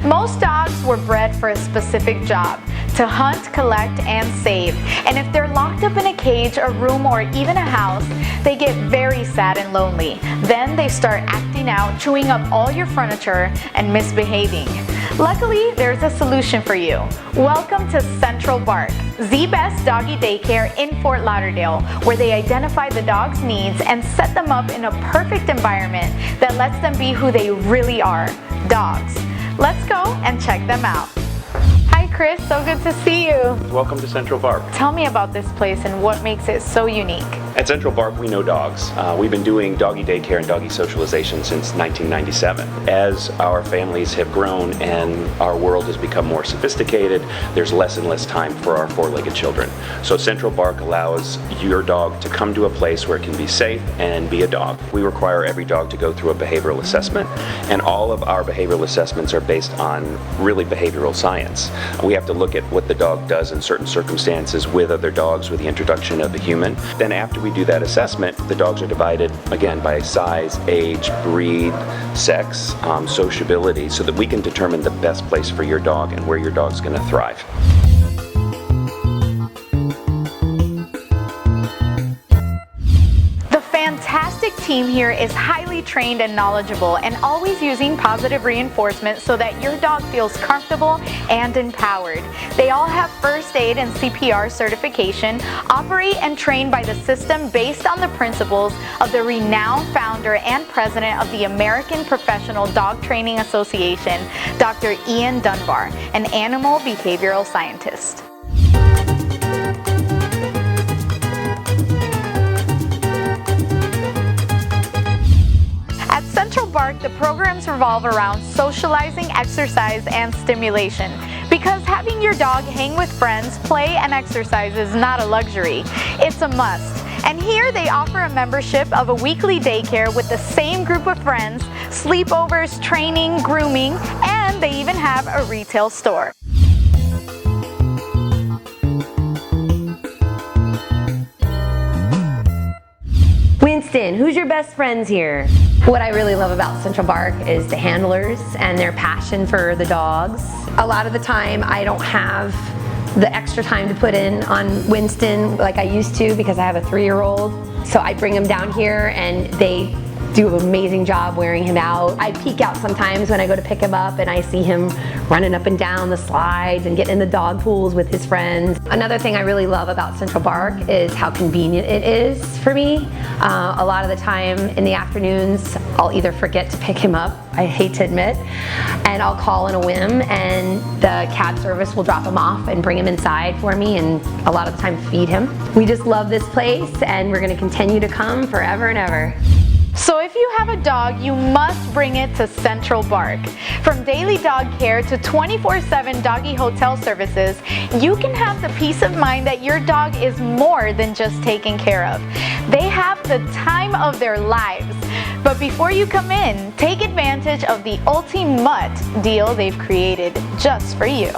Most dogs were bred for a specific job, to hunt, collect, and save. And if they're locked up in a cage, a room, or even a house, they get very sad and lonely. Then they start acting out, chewing up all your furniture, and misbehaving. Luckily, there's a solution for you. Welcome to Central Bark, the best doggy daycare in Fort Lauderdale, where they identify the dog's needs and set them up in a perfect environment that lets them be who they really are, dogs. Let's go and check them out. Hi Chris, so good to see you. Welcome to Central Bark. Tell me about this place and what makes it so unique. At Central Bark, we know dogs. We've been doing doggy daycare and doggy socialization since 1997. As our families have grown and our world has become more sophisticated, there's less and less time for our four-legged children. So Central Bark allows your dog to come to a place where it can be safe and be a dog. We require every dog to go through a behavioral assessment, and all of our behavioral assessments are based on really behavioral science. We have to look at what the dog does in certain circumstances with other dogs, with the introduction of a human. Then after we do that assessment, the dogs are divided again by size, age, breed, sex, sociability, so that we can determine the best place for your dog and where your dog's going to thrive. Fantastic team here is highly trained and knowledgeable and always using positive reinforcement so that your dog feels comfortable and empowered. They all have first aid and CPR certification, operate and train by the system based on the principles of the renowned founder and president of the American Professional Dog Training Association, Dr. Ian Dunbar, an animal behavioral scientist. At Central Bark, the programs revolve around socializing, exercise, and stimulation. Because having your dog hang with friends, play, and exercise is not a luxury, it's a must. And here they offer a membership of a weekly daycare with the same group of friends, sleepovers, training, grooming, and they even have a retail store. Winston, who's your best friends here? What I really love about Central Bark is the handlers and their passion for the dogs. A lot of the time I don't have the extra time to put in on Winston like I used to because I have a 3-year-old. So I bring him down here and they do an amazing job wearing him out. I peek out sometimes when I go to pick him up and I see him running up and down the slides and getting in the dog pools with his friends. Another thing I really love about Central Bark is how convenient it is for me. A lot of the time in the afternoons I'll either forget to pick him up, I hate to admit, and I'll call in a whim and the cab service will drop him off and bring him inside for me and a lot of the time feed him. We just love this place and we're going to continue to come forever and ever. So if you have a dog, you must bring it to Central Bark. From daily dog care to 24/7 doggy hotel services, you can have the peace of mind that your dog is more than just taken care of. They have the time of their lives. But before you come in, take advantage of the ultimate deal they've created just for you.